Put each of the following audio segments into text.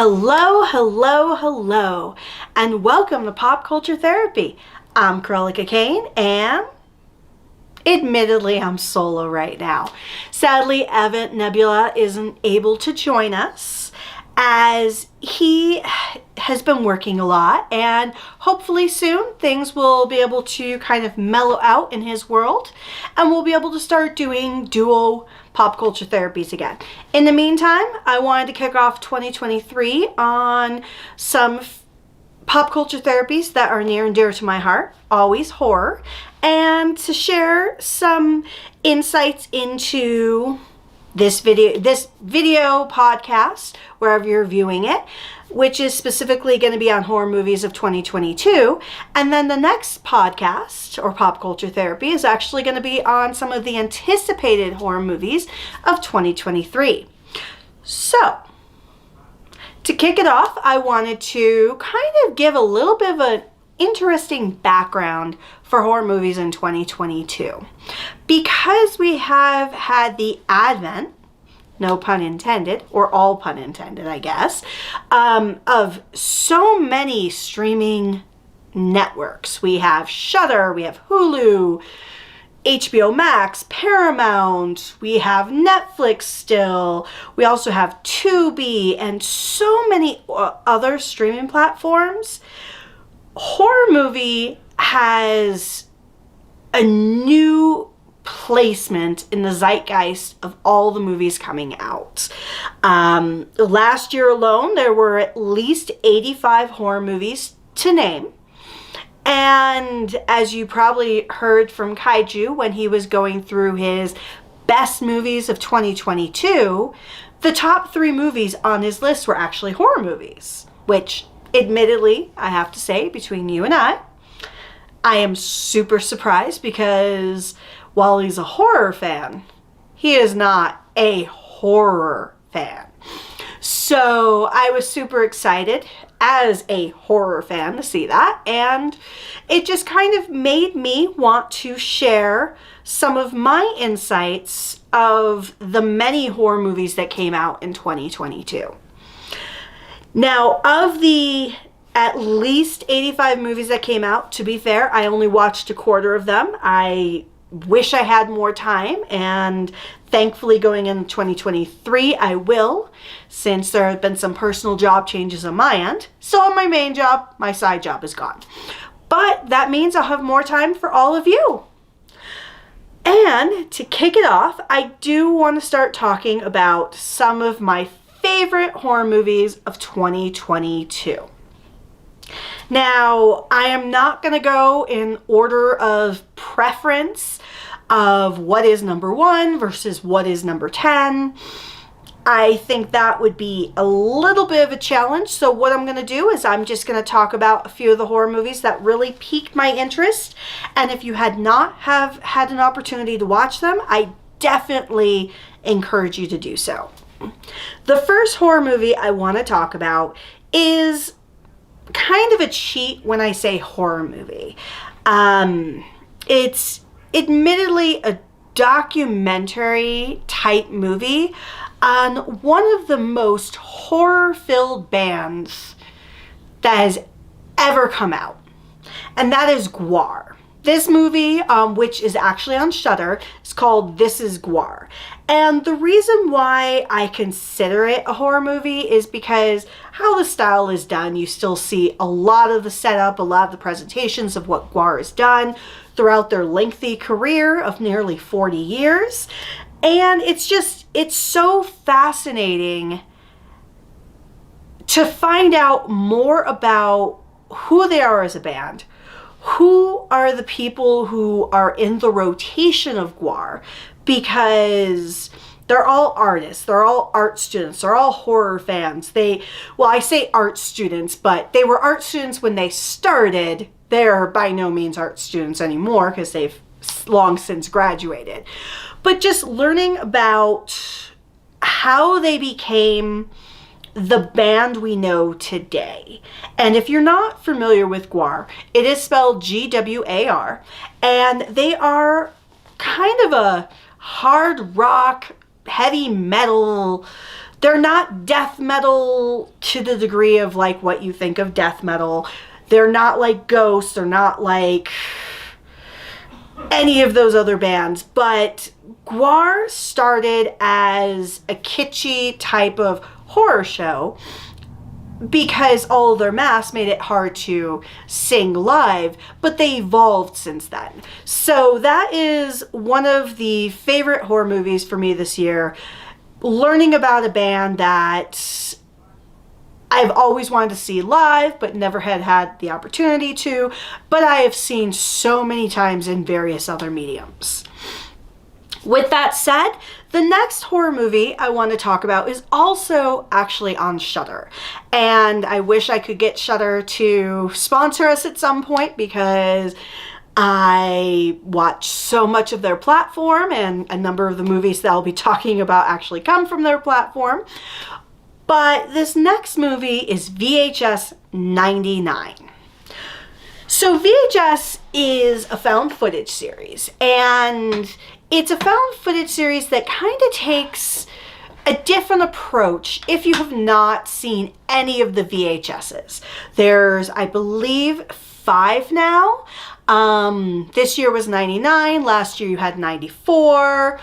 Hello, hello, hello, and welcome to Pop Culture Therapy. I'm Cruellica Kain, and admittedly, I'm solo right now. Sadly, Advent Nebula isn't able to join us as he has been working a lot, and hopefully soon things will be able to kind of mellow out in his world, and we'll be able to start doing duo pop culture therapies again. In the meantime, I wanted to kick off 2023 on some pop culture therapies that are near and dear to my heart, always horror, and to share some insights into this video podcast, wherever you're viewing it, which is specifically going to be on horror movies of 2022. And then the next podcast, or pop culture therapy, is actually going to be on some of the anticipated horror movies of 2023. So, to kick it off, I wanted to kind of give a little bit of an interesting background for horror movies in 2022. Because we have had the advent, no pun intended, or all pun intended, I guess, of so many streaming networks. We have Shudder, we have Hulu, HBO Max, Paramount, we have Netflix still, we also have Tubi, and so many other streaming platforms. Horror movie has a new placement in the zeitgeist of all the movies coming out. Last year alone, there were at least 85 horror movies to name. And as you probably heard from Kaiju when he was going through his best movies of 2022, the top 3 movies on his list were actually horror movies, which admittedly, I have to say, between you and I am super surprised because while he's a horror fan, he is not a horror fan. So I was super excited as a horror fan to see that, and it just kind of made me want to share some of my insights of the many horror movies that came out in 2022. Now, of the at least 85 movies that came out, to be fair, I only watched a quarter of them. I wish I had more time, and thankfully going into 2023, I will, since there have been some personal job changes on my end. So on my main job, my side job is gone. But that means I'll have more time for all of you. And to kick it off, I do want to start talking about some of my favorite horror movies of 2022. Now, I am not going to go in order of preference of what is number 1 versus what is number 10. I think that would be a little bit of a challenge. So what I'm going to do is I'm just going to talk about a few of the horror movies that really piqued my interest. And if you had not have had an opportunity to watch them, I definitely encourage you to do so. The first horror movie I want to talk about is kind of a cheat when I say horror movie. It's admittedly a documentary type movie on one of the most horror-filled bands that has ever come out, and that is Gwar. This movie, which is actually on Shudder, is called This Is Gwar. And the reason why I consider it a horror movie is because how the style is done, you still see a lot of the setup, a lot of the presentations of what Gwar has done throughout their lengthy career of nearly 40 years. And it's so fascinating to find out more about who they are as a band. Who are the people who are in the rotation of Gwar? Because they're all artists, they're all art students, they're all horror fans. I say art students, but they were art students when they started. They're by no means art students anymore because they've long since graduated. But just learning about how they became the band we know today. And if you're not familiar with Gwar, it is spelled Gwar, and they are kind of a hard rock, heavy metal they're not death metal to the degree of like what you think of death metal. They're not like Ghost. They're not like any of those other bands. But Gwar started as a kitschy type of horror show because all of their masks made it hard to sing live, but they evolved since then. So that is one of the favorite horror movies for me this year. Learning about a band that I've always wanted to see live, but never had the opportunity to, but I have seen so many times in various other mediums. With that said, the next horror movie I want to talk about is also actually on Shudder. And I wish I could get Shudder to sponsor us at some point because I watch so much of their platform, and a number of the movies that I'll be talking about actually come from their platform. But this next movie is VHS 99. So VHS is a found footage series, and it's a found footage series that kind of takes a different approach if you have not seen any of the VHSs. There's, I believe, 5 now. This year was 99. Last year you had 94.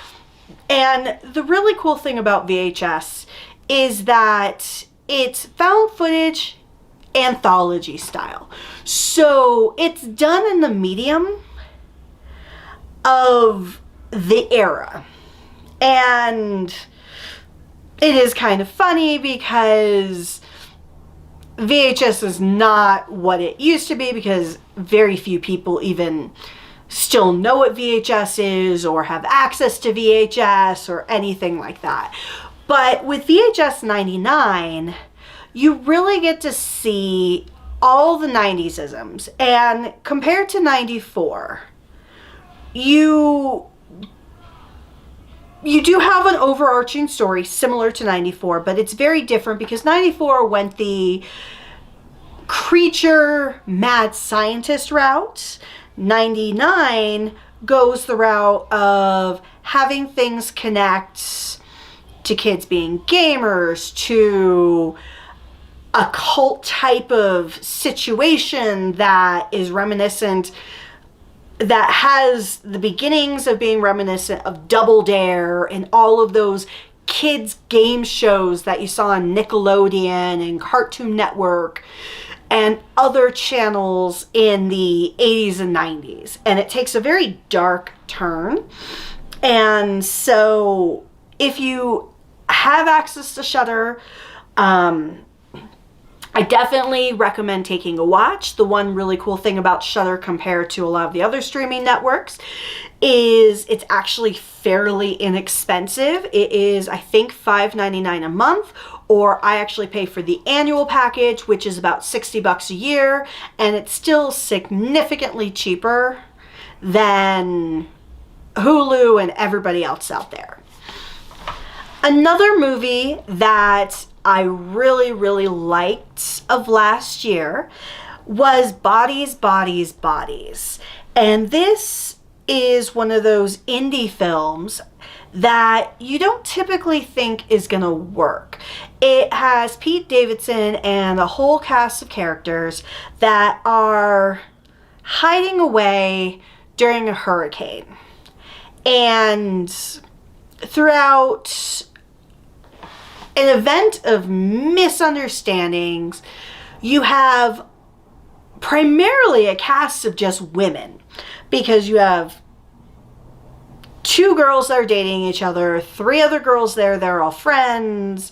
And the really cool thing about VHS is that it's found footage anthology style. So it's done in the medium of the era. And it is kind of funny because VHS is not what it used to be, because very few people even still know what VHS is or have access to VHS or anything like that. But with VHS 99, you really get to see all the 90s-isms. And compared to 94, you do have an overarching story similar to 94, but it's very different because 94 went the creature mad scientist route. 99 goes the route of having things connect to kids being gamers, to a cult type of situation that is reminiscent, that has the beginnings of being reminiscent of Double Dare and all of those kids game shows that you saw on Nickelodeon and Cartoon Network and other channels in the 80s and 90s. And it takes a very dark turn. And so if you have access to Shudder, I definitely recommend taking a watch. The one really cool thing about Shudder compared to a lot of the other streaming networks is it's actually fairly inexpensive. It is, I think, $5.99 a month, or I actually pay for the annual package, which is about $60 a year, and it's still significantly cheaper than Hulu and everybody else out there. Another movie that I really, really liked of last year was Bodies, Bodies, Bodies. And this is one of those indie films that you don't typically think is gonna work. It has Pete Davidson and a whole cast of characters that are hiding away during a hurricane. And throughout an event of misunderstandings, you have primarily a cast of just women, because you have 2 girls that are dating each other, 3 other girls there, they're all friends.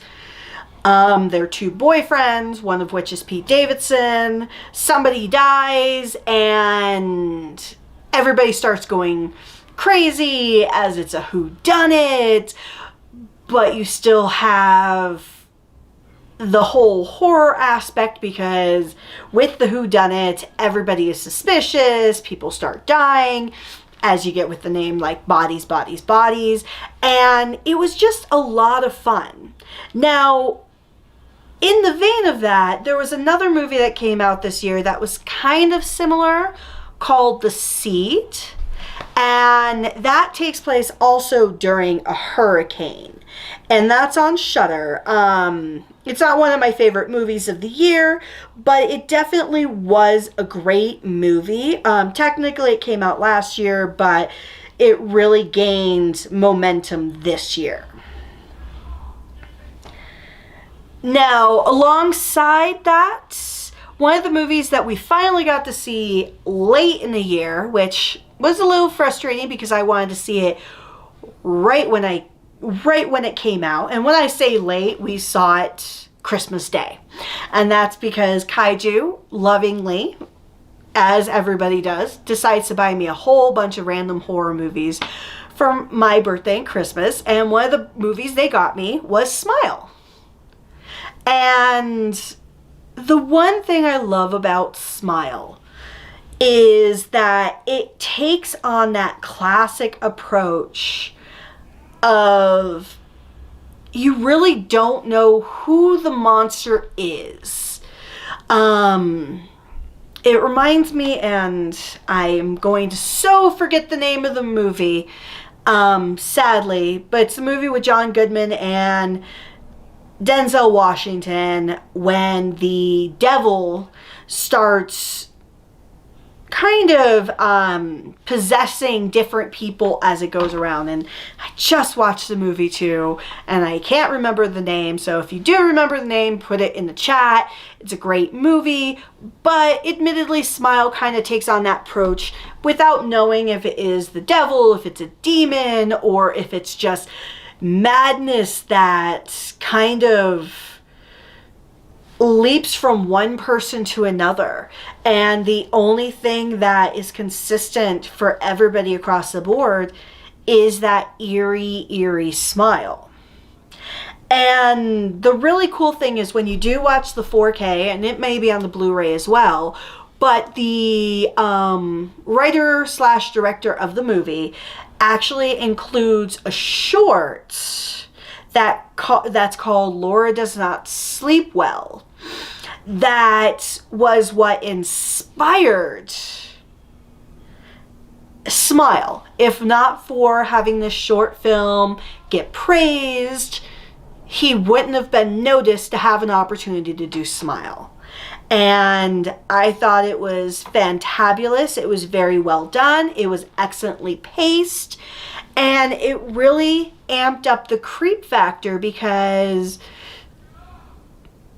Their 2 boyfriends, one of which is Pete Davidson. Somebody dies and everybody starts going crazy as it's a whodunit. But you still have the whole horror aspect, because with the whodunit, everybody is suspicious, people start dying, as you get with the name like Bodies, Bodies, Bodies. And it was just a lot of fun. Now, in the vein of that, there was another movie that came out this year that was kind of similar, called The Seed. And that takes place also during a hurricane. And that's on Shudder. It's not one of my favorite movies of the year, but it definitely was a great movie. Technically, it came out last year, but it really gained momentum this year. Now, alongside that, one of the movies that we finally got to see late in the year, which was a little frustrating because I wanted to see it right when it came out. And when I say late, we saw it Christmas Day. And that's because Kaiju, lovingly, as everybody does, decides to buy me a whole bunch of random horror movies for my birthday and Christmas. And one of the movies they got me was Smile. And the one thing I love about Smile is that it takes on that classic approach of you really don't know who the monster is. It reminds me, and I am going to so forget the name of the movie, sadly, but it's a movie with John Goodman and Denzel Washington when the devil starts kind of possessing different people as it goes around. And I just watched the movie too, and I can't remember the name, so if you do remember the name, put it in the chat. It's a great movie, but admittedly Smile kind of takes on that approach without knowing if it is the devil, if it's a demon, or if it's just madness that kind of leaps from one person to another. And the only thing that is consistent for everybody across the board is that eerie smile. And the really cool thing is when you do watch the 4K, and it may be on the Blu-ray as well, but the writer/director of the movie actually includes a short that's called Laura Does Not Sleep Well. That was what inspired Smile. If not for having this short film get praised, he wouldn't have been noticed to have an opportunity to do Smile. And I thought it was fantabulous. It was very well done. It was excellently paced. And it really amped up the creep factor because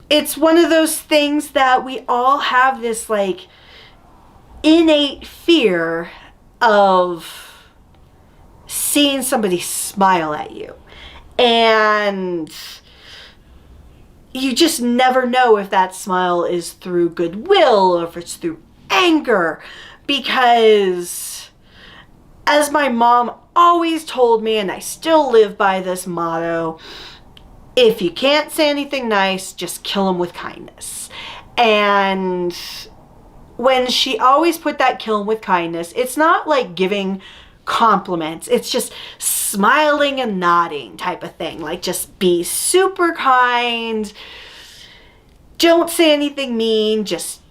it's one of those things that we all have this like innate fear of seeing somebody smile at you. And you just never know if that smile is through goodwill or if it's through anger, because as my mom always told me, and I still live by this motto, if you can't say anything nice, just kill them with kindness. And when she always put that kill them with kindness, it's not like giving compliments. It's just smiling and nodding type of thing. Like, just be super kind. Don't say anything mean. Just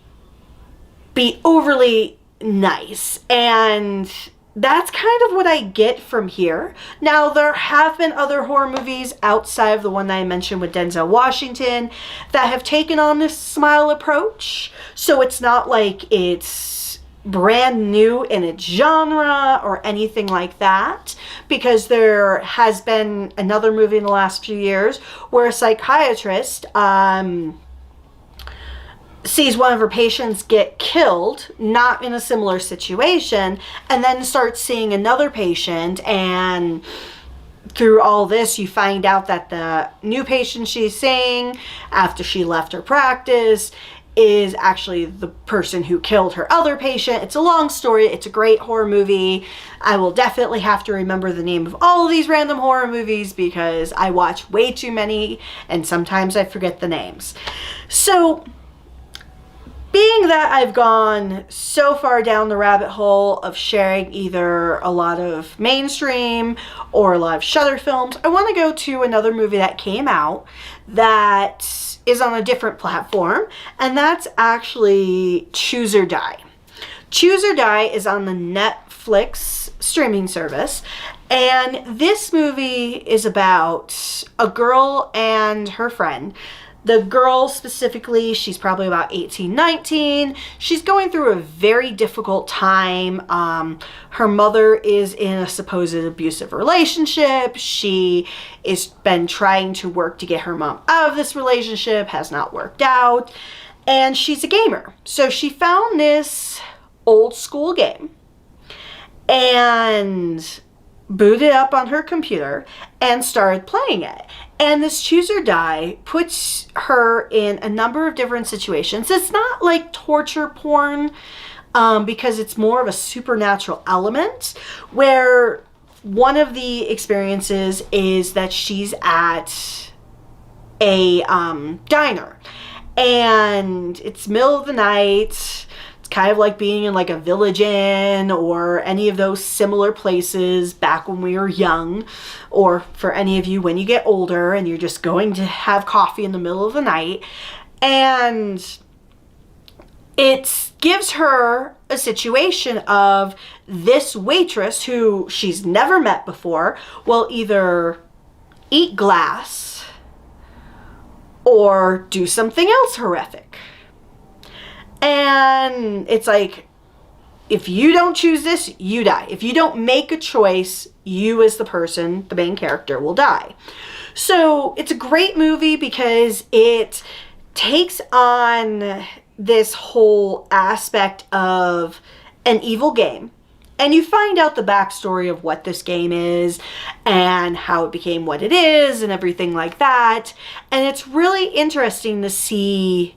be overly nice. And that's kind of what I get from here. Now, there have been other horror movies outside of the one that I mentioned with Denzel Washington that have taken on this smile approach. So it's not like it's brand new in its genre or anything like that, because there has been another movie in the last few years where a psychiatrist sees one of her patients get killed, not in a similar situation, and then starts seeing another patient, and through all this you find out that the new patient she's seeing after she left her practice is actually the person who killed her other patient. It's a long story. It's a great horror movie. I will definitely have to remember the name of all of these random horror movies because I watch way too many and sometimes I forget the names. So, being that I've gone so far down the rabbit hole of sharing either a lot of mainstream or a lot of Shudder films, I want to go to another movie that came out that is on a different platform, and that's actually Choose or Die. Choose or Die is on the Netflix streaming service. And this movie is about a girl and her friend. The girl specifically, she's probably about 18, 19. She's going through a very difficult time. Her mother is in a supposed abusive relationship. She has been trying to work to get her mom out of this relationship, has not worked out. And she's a gamer. So she found this old school game and booted up on her computer and started playing it. And this choose or die puts her in a number of different situations. It's not like torture porn, because it's more of a supernatural element, where one of the experiences is that she's at a diner, and it's middle of the night. It's kind of like being in like a Village Inn or any of those similar places back when we were young, or for any of you when you get older and you're just going to have coffee in the middle of the night. And it gives her a situation of this waitress who she's never met before will either eat glass or do something else horrific. And it's like, if you don't choose this, you die. If you don't make a choice, you as the person, the main character, will die. So it's a great movie because it takes on this whole aspect of an evil game. And you find out the backstory of what this game is and how it became what it is and everything like that. And it's really interesting to see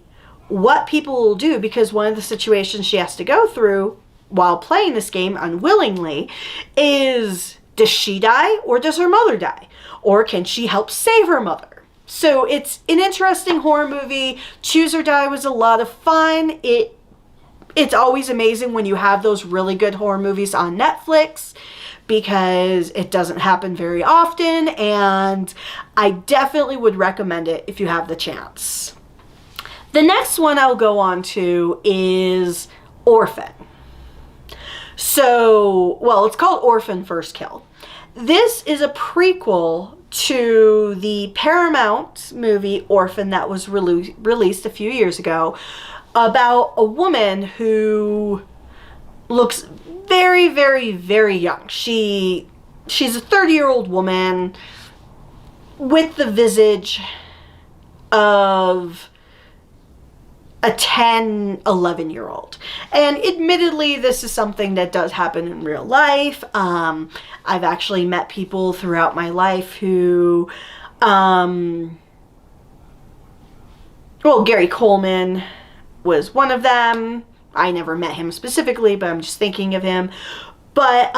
what people will do, because one of the situations she has to go through while playing this game unwillingly is, does she die or does her mother die? Or can she help save her mother? So it's an interesting horror movie. Choose or Die was a lot of fun. It's always amazing when you have those really good horror movies on Netflix, because it doesn't happen very often, and I definitely would recommend it if you have the chance. The next one I'll go on to is Orphan. So, well, it's called Orphan First Kill. This is a prequel to the Paramount movie Orphan that was released a few years ago, about a woman who looks very, very, very young. She's a 30-year-old woman with the visage of a 10, 11-year-old. And admittedly, this is something that does happen in real life. I've actually met people throughout my life who, well, Gary Coleman was one of them. I never met him specifically, but I'm just thinking of him. But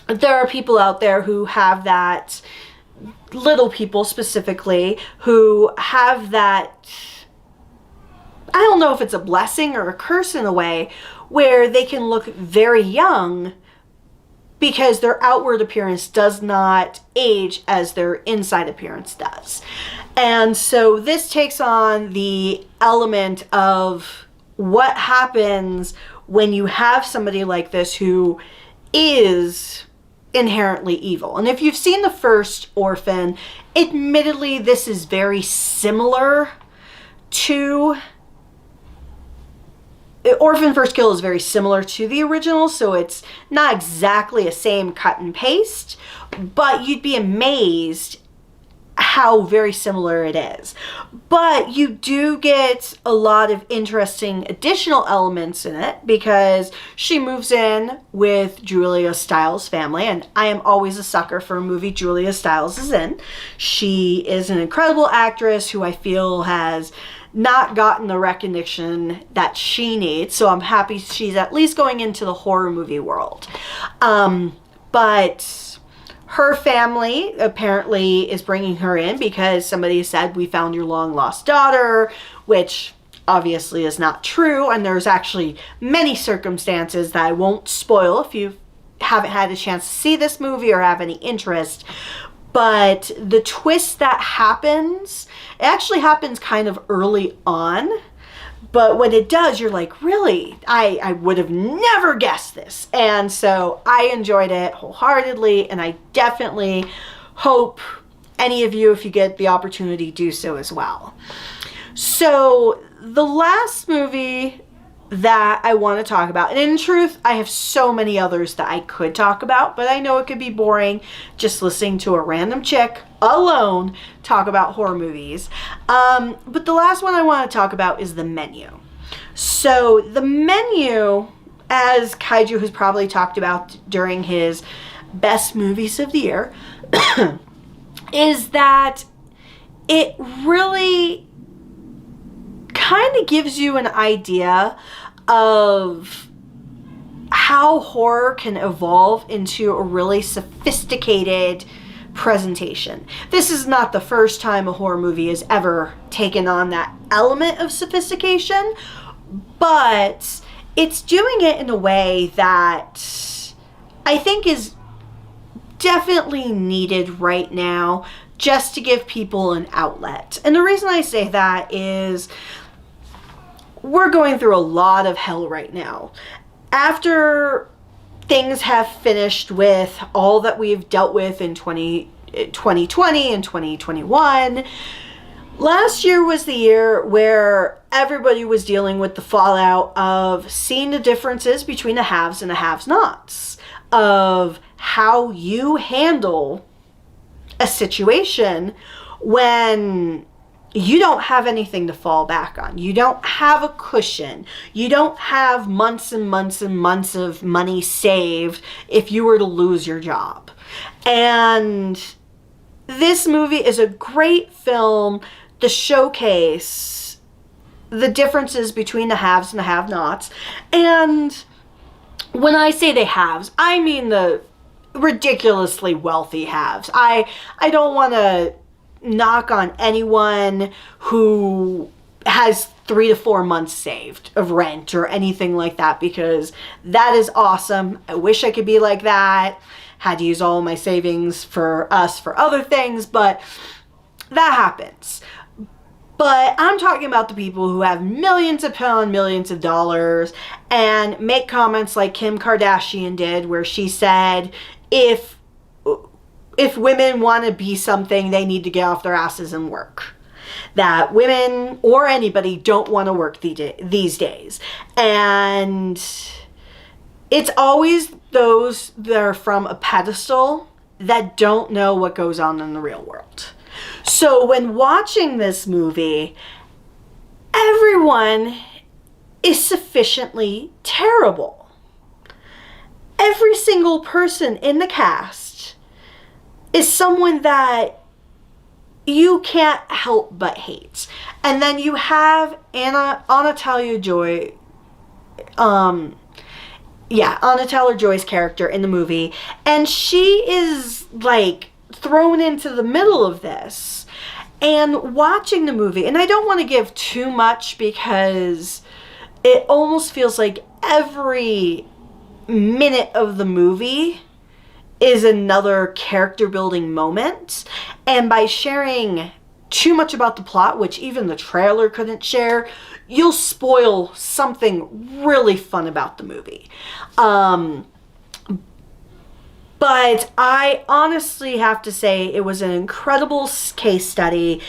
there are people out there who have that, little people specifically, who have that, I don't know if it's a blessing or a curse in a way, where they can look very young because their outward appearance does not age as their inside appearance does. And so this takes on the element of what happens when you have somebody like this who is inherently evil. And if you've seen the first Orphan, admittedly this is very similar to Orphan First Kill is very similar to the original, so it's not exactly the same cut and paste, but you'd be amazed how very similar it is. But you do get a lot of interesting additional elements in it, because she moves in with Julia Stiles' family, and I am always a sucker for a movie Julia Stiles is in. She is an incredible actress who I feel has not gotten the recognition that she needs, so I'm happy she's at least going into the horror movie world. But her family apparently is bringing her in because somebody said, we found your long lost daughter, which obviously is not true, and there's actually many circumstances that I won't spoil if you haven't had a chance to see this movie or have any interest. But the twist that happens, it actually happens kind of early on, But when it does, you're like, really? I would have never guessed this. And so I enjoyed it wholeheartedly, and I definitely hope any of you, if you get the opportunity, do so as well. So the last movie that I want to talk about, and in truth, I have so many others that I could talk about, but I know it could be boring just listening to a random chick alone talk about horror movies. But the last one I want to talk about is The Menu. So The Menu, as Kaiju has probably talked about during his best movies of the year, is that it really kind of gives you an idea of how horror can evolve into a really sophisticated presentation. This is not the first time a horror movie has ever taken on that element of sophistication, but it's doing it in a way that I think is definitely needed right now, just to give people an outlet. And the reason I say that is we're going through a lot of hell right now. After things have finished with all that we've dealt with in 2020 and 2021, last year was the year where everybody was dealing with the fallout of seeing the differences between the haves and the have-nots, of how you handle a situation when you don't have anything to fall back on. You don't have a cushion. You don't have months and months and months of money saved if you were to lose your job. And this movie is a great film to showcase the differences between the haves and the have-nots. And when I say the haves, I mean the ridiculously wealthy haves. I don't want to knock on anyone who has 3 to 4 months saved of rent or anything like that, because that is awesome. I wish I could be like that. Had to use all my savings for other things, but that happens. But I'm talking about the people who have millions upon millions of dollars and make comments like Kim Kardashian did, where she said, if women want to be something, they need to get off their asses and work. That women or anybody don't want to work these days. And it's always those that are from a pedestal that don't know what goes on in the real world. So when watching this movie, everyone is sufficiently terrible. Every single person in the cast is someone that you can't help but hate. And then you have Anna Taylor-Joy, Anna Taylor-Joy's character in the movie, and she is like thrown into the middle of this. And watching the movie, and I don't want to give too much because it almost feels like every minute of the movie is another character building moment. And by sharing too much about the plot, which even the trailer couldn't share, you'll spoil something really fun about the movie. But I honestly have to say it was an incredible case study,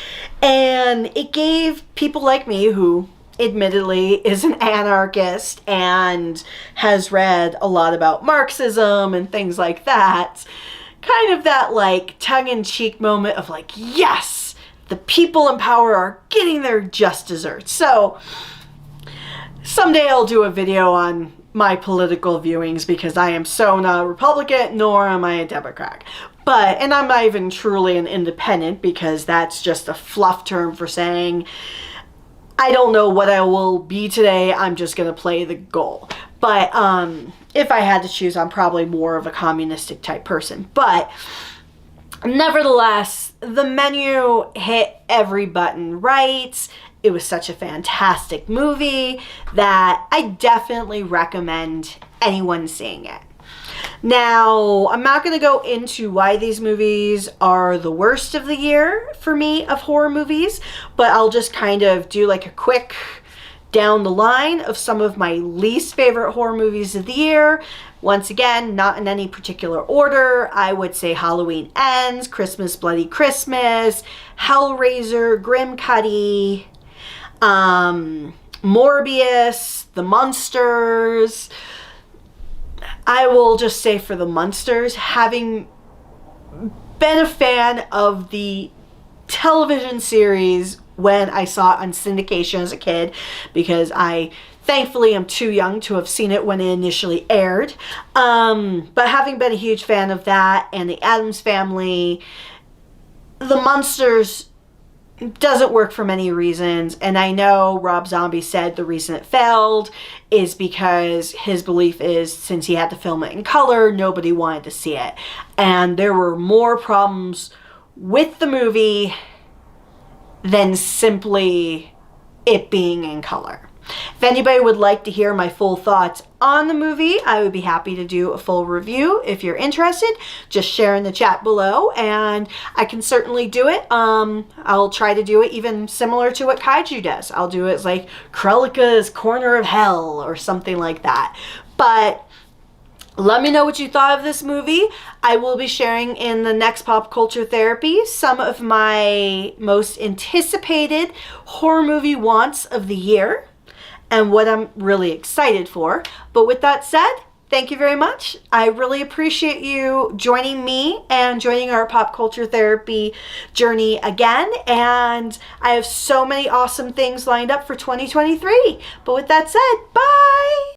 and it gave people like me, who admittedly is an anarchist and has read a lot about Marxism and things like that, kind of that like tongue-in-cheek moment of like, yes, the people in power are getting their just desserts. So someday I'll do a video on my political viewings, because I am so not a Republican, nor am I a Democrat. And I'm not even truly an independent, because that's just a fluff term for saying I don't know what I will be today. I'm just going to play the goal. But if I had to choose, I'm probably more of a communistic type person. But nevertheless, The Menu hit every button right. It was such a fantastic movie that I definitely recommend anyone seeing it. Now, I'm not going to go into why these movies are the worst of the year for me of horror movies, but I'll just kind of do like a quick down the line of some of my least favorite horror movies of the year. Once again, not in any particular order. I would say Halloween Ends, Christmas Bloody Christmas, Hellraiser, Grim Cuddy, Morbius, The Munsters. I will just say for The Munsters, having been a fan of the television series when I saw it on syndication as a kid, because I thankfully am too young to have seen it when it initially aired. But having been a huge fan of that and the Addams Family, The Munsters doesn't work for many reasons. And I know Rob Zombie said the reason it failed is because his belief is since he had to film it in color, nobody wanted to see it. And there were more problems with the movie than simply it being in color. If anybody would like to hear my full thoughts on the movie, I would be happy to do a full review. If you're interested, just share in the chat below and I can certainly do it. I'll try to do it even similar to what Kaiju does. I'll do it as like Cruellica's Corner of Hell or something like that. But let me know what you thought of this movie. I will be sharing in the next Pop Culture Therapy some of my most anticipated horror movie wants of the year and what I'm really excited for. But with that said, thank you very much. I really appreciate you joining me and joining our Pop Culture Therapy journey again. And I have so many awesome things lined up for 2023. But with that said, bye!